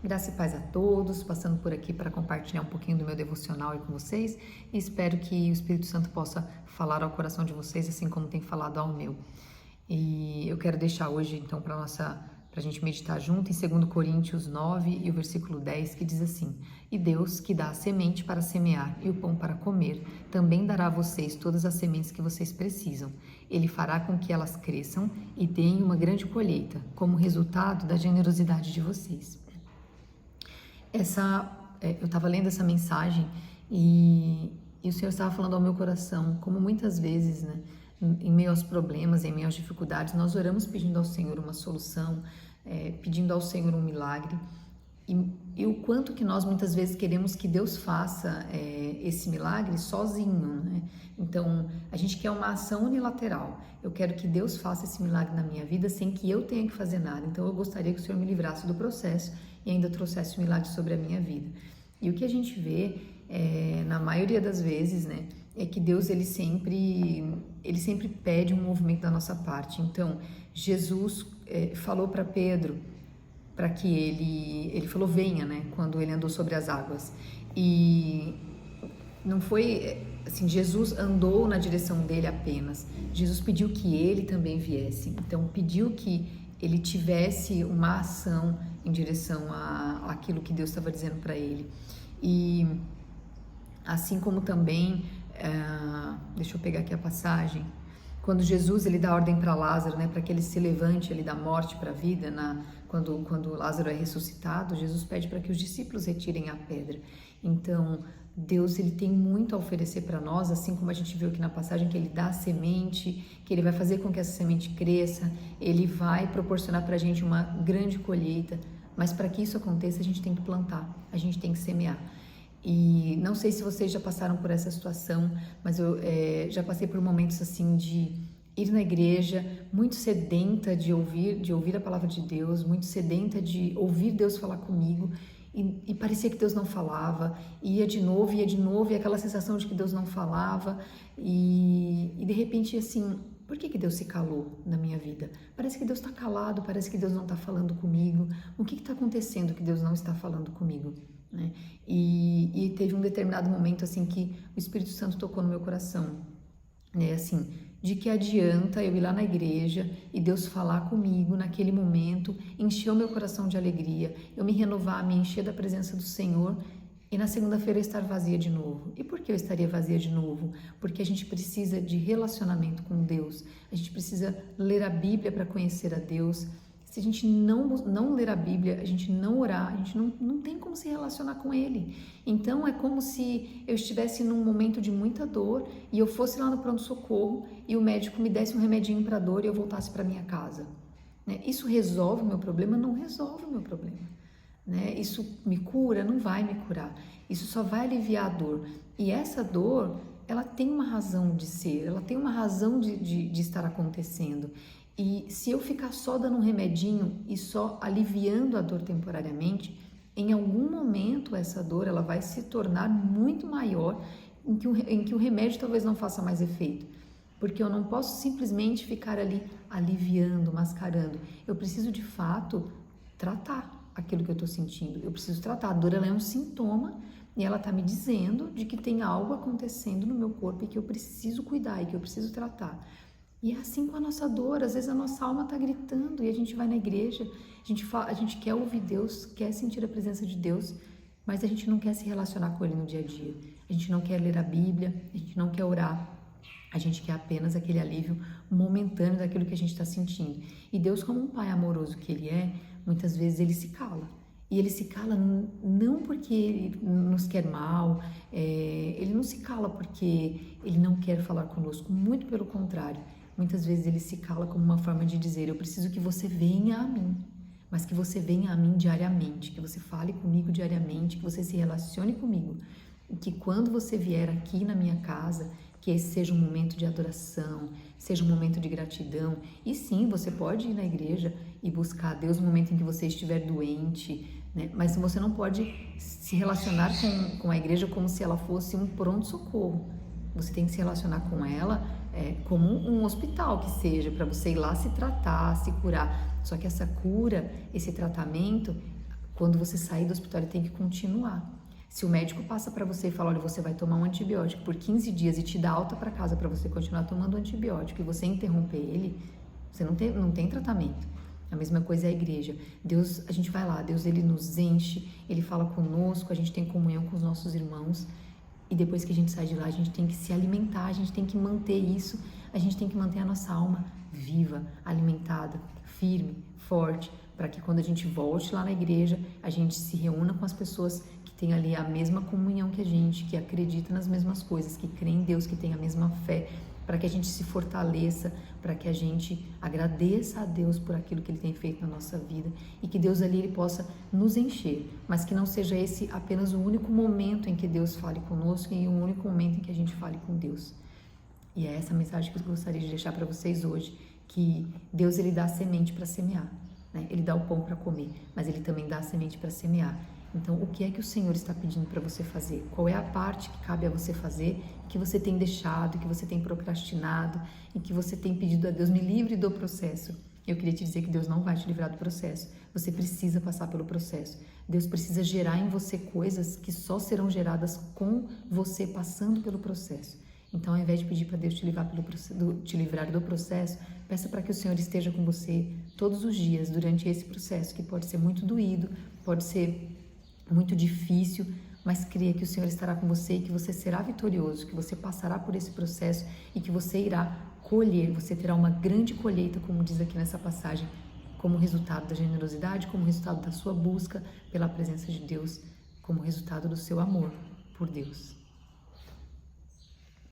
Graça e paz a todos, passando por aqui para compartilhar um pouquinho do meu devocional aí com vocês e espero que o Espírito Santo possa falar ao coração de vocês, assim como tem falado ao meu. E eu quero deixar hoje, então, para a gente meditar junto em 2 Coríntios 9 e o versículo 10, que diz assim: E Deus, que dá a semente para semear e o pão para comer, também dará a vocês todas as sementes que vocês precisam. Ele fará com que elas cresçam e deem uma grande colheita, como resultado da generosidade de vocês. Eu estava lendo essa mensagem e o Senhor estava falando ao meu coração, como muitas vezes, né, em meio aos problemas, em meio às dificuldades, nós oramos pedindo ao Senhor uma solução, pedindo ao Senhor um milagre, e o quanto que nós muitas vezes queremos que Deus faça esse milagre sozinho, né? Então, a gente quer uma ação unilateral. Eu quero que Deus faça esse milagre na minha vida sem que eu tenha que fazer nada. Então, eu gostaria que o Senhor me livrasse do processo e ainda trouxesse o milagre sobre a minha vida. E o que a gente vê, na maioria das vezes, né, é que Deus ele sempre pede um movimento da nossa parte. Então, Jesus falou para Pedro, para que ele falou venha, né, quando ele andou sobre as águas. E não foi assim, Jesus andou na direção dele apenas. Jesus pediu que ele também viesse. Então, pediu que ele tivesse uma ação em direção àquilo que Deus estava dizendo para ele. E assim como também, deixa eu pegar aqui a passagem, quando Jesus ele dá ordem para Lázaro, né, para que ele se levante ali da morte para a vida, quando Lázaro é ressuscitado, Jesus pede para que os discípulos retirem a pedra. Então, Deus ele tem muito a oferecer para nós, assim como a gente viu aqui na passagem, que ele dá a semente, que ele vai fazer com que essa semente cresça, ele vai proporcionar para a gente uma grande colheita, mas para que isso aconteça a gente tem que plantar, a gente tem que semear. E não sei se vocês já passaram por essa situação, mas eu já passei por momentos assim de ir na igreja muito sedenta de ouvir a palavra de Deus, muito sedenta de ouvir Deus falar comigo, e parecia que Deus não falava, ia de novo, e aquela sensação de que Deus não falava, e de repente assim, por que Deus se calou na minha vida? Parece que Deus está calado, parece que Deus não está falando comigo. O que está acontecendo que Deus não está falando comigo? Né? E teve um determinado momento assim que o Espírito Santo tocou no meu coração, né? Assim, de que adianta eu ir lá na igreja e Deus falar comigo naquele momento, encher o meu coração de alegria, eu me renovar, me encher da presença do Senhor e na segunda-feira eu estar vazia de novo. E por que eu estaria vazia de novo? Porque a gente precisa de relacionamento com Deus, a gente precisa ler a Bíblia para conhecer a Deus. Se a gente não ler a Bíblia, a gente não orar, a gente não tem como se relacionar com Ele. Então é como se eu estivesse num momento de muita dor e eu fosse lá no pronto-socorro e o médico me desse um remedinho para a dor e eu voltasse para minha casa. Né? Isso resolve o meu problema? Não resolve o meu problema. Né? Isso me cura? Não vai me curar. Isso só vai aliviar a dor. E essa dor, ela tem uma razão de ser, ela tem uma razão de estar acontecendo. E se eu ficar só dando um remedinho e só aliviando a dor temporariamente, em algum momento essa dor ela vai se tornar muito maior, em que o remédio talvez não faça mais efeito. Porque eu não posso simplesmente ficar ali aliviando, mascarando. Eu preciso de fato tratar aquilo que eu estou sentindo. Eu preciso tratar. A dor ela é um sintoma e ela está me dizendo de que tem algo acontecendo no meu corpo e que eu preciso cuidar e que eu preciso tratar. E é assim com a nossa dor, às vezes a nossa alma está gritando e a gente vai na igreja, a gente quer ouvir Deus, quer sentir a presença de Deus, mas a gente não quer se relacionar com Ele no dia a dia, a gente não quer ler a Bíblia, a gente não quer orar, a gente quer apenas aquele alívio momentâneo daquilo que a gente está sentindo. E Deus, como um Pai amoroso que Ele é, muitas vezes Ele se cala. E Ele se cala não porque Ele nos quer mal, Ele não se cala porque Ele não quer falar conosco, muito pelo contrário. Muitas vezes Ele se cala como uma forma de dizer, eu preciso que você venha a mim, mas que você venha a mim diariamente, que você fale comigo diariamente, que você se relacione comigo. E que quando você vier aqui na minha casa, que esse seja um momento de adoração, seja um momento de gratidão. E sim, você pode ir na igreja e buscar a Deus no momento em que você estiver doente, né? Mas você não pode se relacionar com a igreja como se ela fosse um pronto-socorro. Você tem que se relacionar com ela como um hospital que seja, para você ir lá se tratar, se curar. Só que essa cura, esse tratamento, Quando você sair do hospital, ele tem que continuar. Se o médico passa para você e fala, olha, você vai tomar um antibiótico por 15 dias e te dá alta para casa para você continuar tomando o antibiótico e você interromper ele, você não tem tratamento. A mesma coisa é a igreja. Deus, a gente vai lá, Deus ele nos enche, ele fala conosco, a gente tem comunhão com os nossos irmãos e depois que a gente sai de lá, a gente tem que se alimentar, a gente tem que manter isso, a gente tem que manter a nossa alma viva, alimentada, firme, forte, para que quando a gente volte lá na igreja, a gente se reúna com as pessoas que têm ali a mesma comunhão que a gente, que acreditam nas mesmas coisas, que creem em Deus, que têm a mesma fé, para que a gente se fortaleça, para que a gente agradeça a Deus por aquilo que Ele tem feito na nossa vida e que Deus ali Ele possa nos encher, mas que não seja esse apenas o único momento em que Deus fale conosco e o único momento em que a gente fale com Deus. E é essa mensagem que eu gostaria de deixar para vocês hoje, que Deus Ele dá a semente para semear, né? Ele dá o pão para comer, mas Ele também dá a semente para semear. Então, o que é que o Senhor está pedindo para você fazer? Qual é a parte que cabe a você fazer, que você tem deixado, que você tem procrastinado e que você tem pedido a Deus, me livre do processo? Eu queria te dizer que Deus não vai te livrar do processo. Você precisa passar pelo processo. Deus precisa gerar em você coisas que só serão geradas com você passando pelo processo. Então, ao invés de pedir para Deus te livrar do processo, peça para que o Senhor esteja com você todos os dias durante esse processo, que pode ser muito doído, pode ser muito difícil, mas creia que o Senhor estará com você e que você será vitorioso, que você passará por esse processo e que você irá colher, você terá uma grande colheita, como diz aqui nessa passagem, como resultado da generosidade, como resultado da sua busca pela presença de Deus, como resultado do seu amor por Deus.